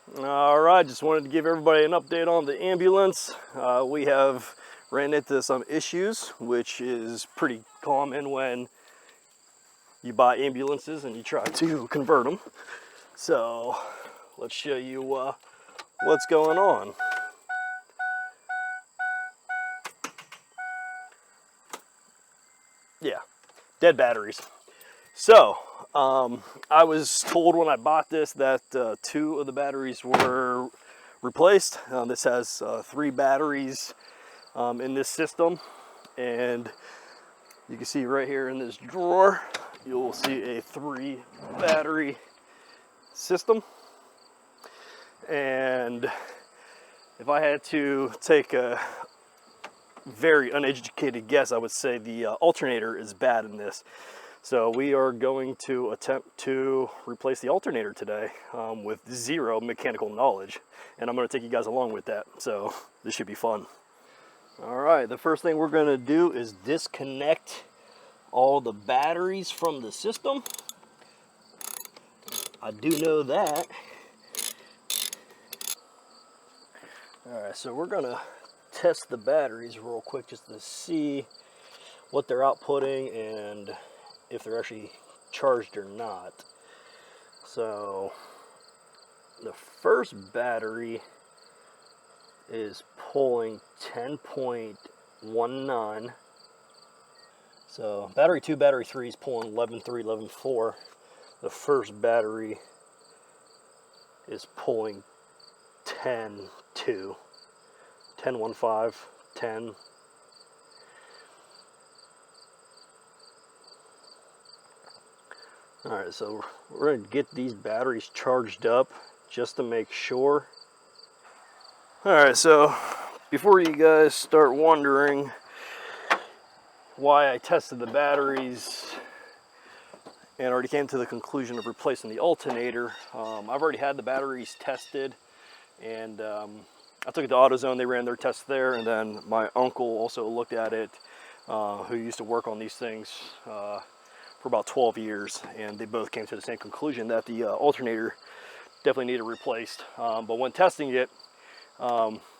All right, just wanted to give everybody an update on the ambulance. We have ran into some issues, which is pretty common when you buy ambulances and you try to convert them. So let's show you what's going on. Yeah, dead batteries. So I was told when I bought this that 2 of the batteries were replaced. This has 3 batteries in this system, and you can see right here in this drawer, you'll see a 3 battery system. And if I had to take a very uneducated guess, I would say the alternator is bad in this. So we are going to attempt to replace the alternator today with 0 mechanical knowledge. And I'm going to take you guys along with that. So this should be fun. All right, the first thing we're going to do is disconnect all the batteries from the system. I do know that. All right, so we're going to test the batteries real quick just to see what they're outputting and if they're actually charged or not. So the first battery is pulling 10.19. So battery 2, battery 3 is pulling 11.3, 11.4. The first battery is pulling 10.2, 10.15, 10. All right, so we're gonna get these batteries charged up just to make sure. All right, so before you guys start wondering why I tested the batteries and already came to the conclusion of replacing the alternator, I've already had the batteries tested, and I took it to AutoZone. They ran their tests there, and then my uncle also looked at it, who used to work on these things for about 12 years, and they both came to the same conclusion that the alternator definitely needed replaced. But when testing it,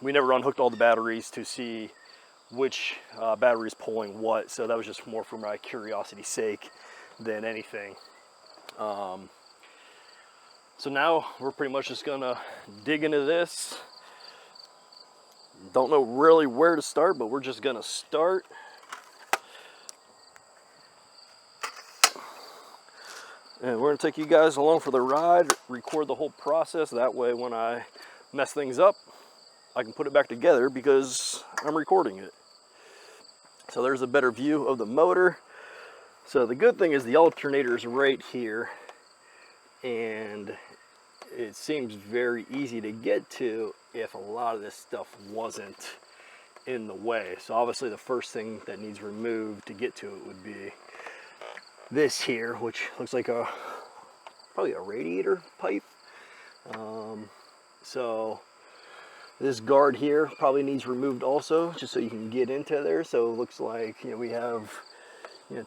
we never unhooked all the batteries to see which battery is pulling what, so that was just more for my curiosity's sake than anything. So now we're pretty much just gonna dig into this. Don't know really where to start, but we're just gonna start. And we're gonna take you guys along for the ride, record the whole process. That way when I mess things up, I can put it back together because I'm recording it. So there's a better view of the motor. So the good thing is the alternator is right here, and it seems very easy to get to if a lot of this stuff wasn't in the way. So obviously the first thing that needs removed to get to it would be this here, which looks like probably a radiator pipe. So this guard here probably needs removed also, just so you can get into there. So it looks like, we have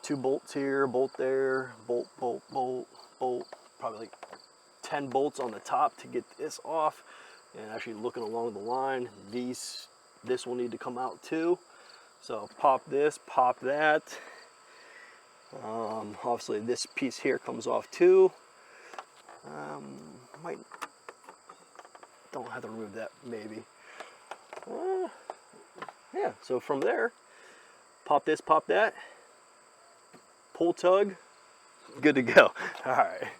2 bolts here, bolt there, bolt, bolt, bolt, bolt, probably like 10 bolts on the top to get this off. And actually looking along the line, this will need to come out too. So pop this, pop that. Obviously this piece here comes off too. Don't have to remove that, maybe. Yeah, so from there, pop this, pop that, pull, tug, good to go. All right.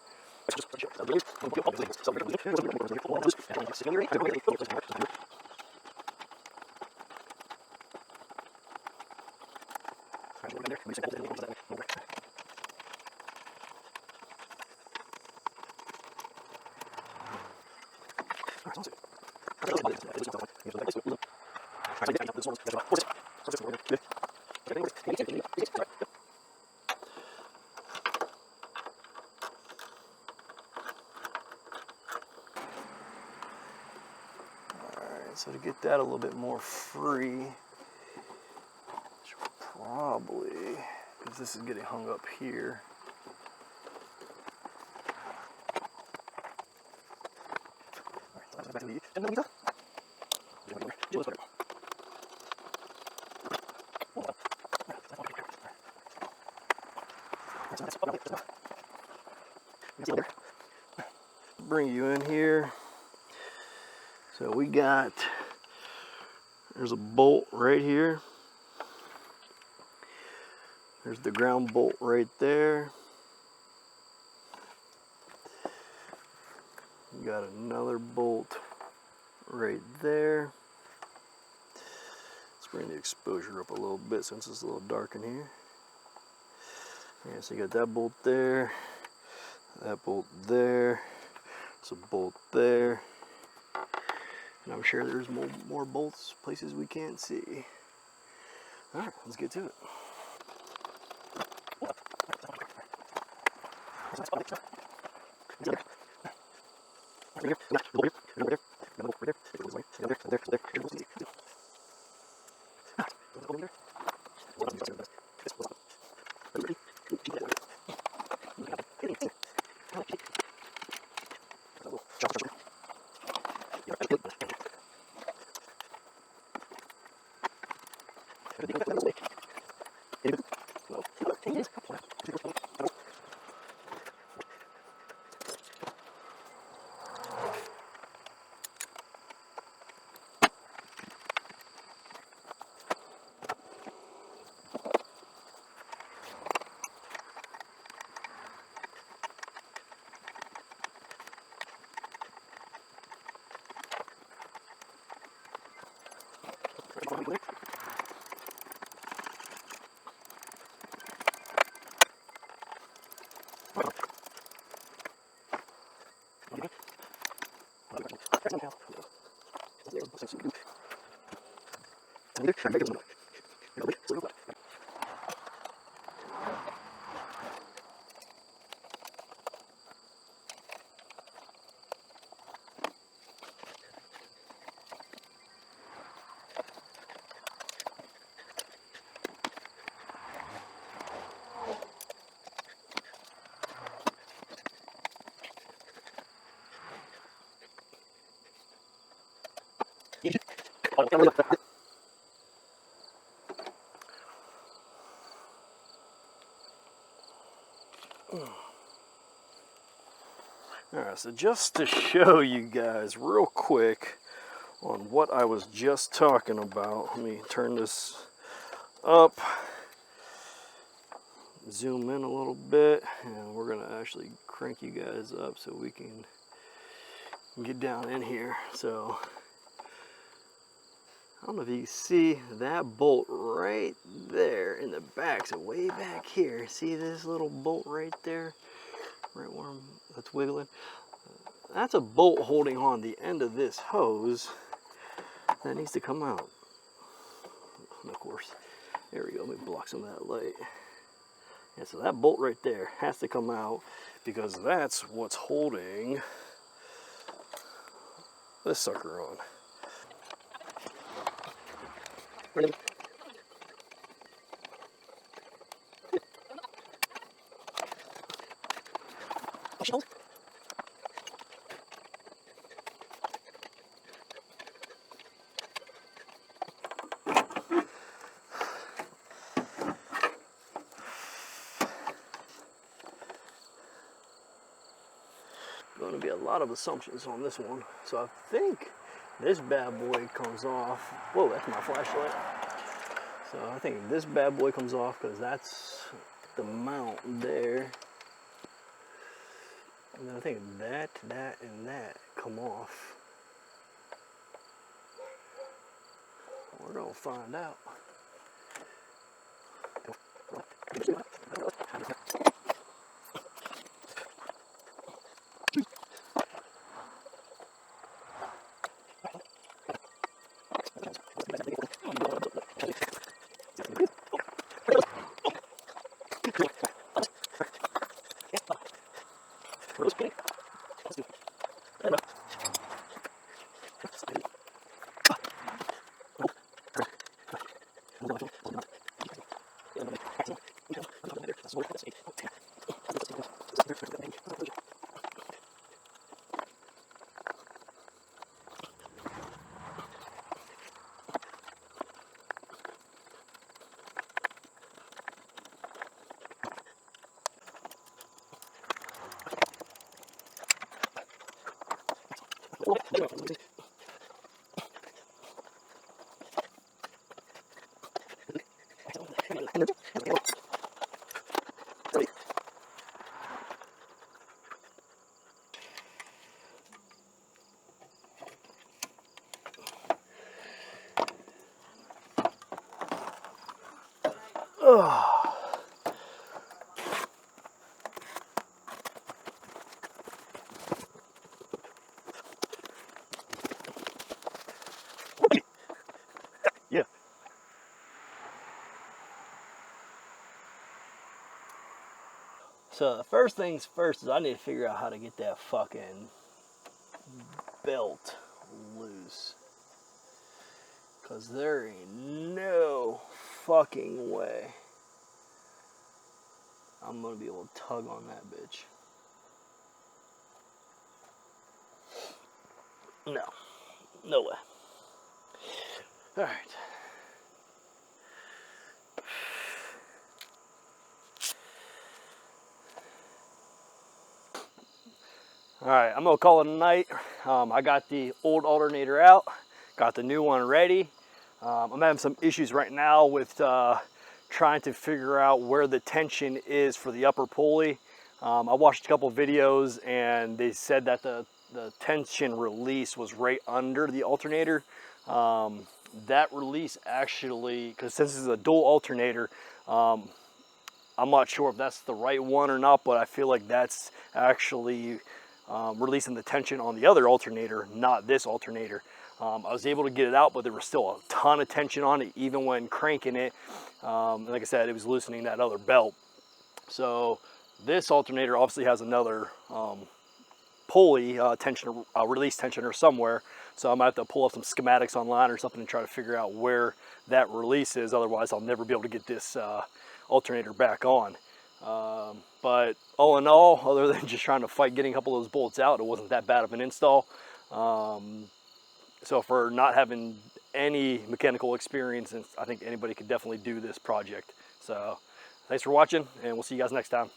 So to get that a little bit more free, probably, because this is getting hung up here. All right, Bring you in here. So we got, there's a bolt right here. There's the ground bolt right there. We got another bolt right there. Let's bring the exposure up a little bit since it's a little dark in here. Yeah, so you got that bolt there, that bolt there, there's a bolt there, and I'm sure there's more bolts, places we can't see. Alright, let's get to it. Alright, so just to show you guys real quick on what I was just talking about, let me turn this up, zoom in a little bit, and we're going to actually crank you guys up so we can get down in here. So I don't know if you can see that bolt right there in the back. So way back here, see this little bolt right there? Right where that's wiggling? That's a bolt holding on the end of this hose that needs to come out. And of course, there we go. Let me block some of that light. And so that bolt right there has to come out because that's what's holding this sucker on. Going to be a lot of assumptions on this one. So I think this bad boy comes off. Whoa, that's my flashlight. So I think this bad boy comes off because that's the mount there. And then I think that, and that come off. We're going to find out. Yeah. So the first things first is I need to figure out how to get that fucking belt loose. Cause there ain't no fucking way I'm gonna be able to tug on that bitch. No. No way. Alright. Alright, I'm gonna call it a night. I got the old alternator out, got the new one ready. I'm having some issues right now with trying to figure out where the tension is for the upper pulley. I watched a couple videos and they said that the tension release was right under the alternator. That release actually, because since this is a dual alternator, I'm not sure if that's the right one or not, but I feel like that's actually releasing the tension on the other alternator, not this alternator. I was able to get it out, but there was still a ton of tension on it, even when cranking it. Like I said, it was loosening that other belt. So this alternator obviously has another pulley release tensioner somewhere. So I might have to pull up some schematics online or something and try to figure out where that release is. Otherwise, I'll never be able to get this alternator back on. But all in all, other than just trying to fight getting a couple of those bolts out, it wasn't that bad of an install. So for not having any mechanical experience, I think anybody could definitely do this project. So thanks for watching, and we'll see you guys next time.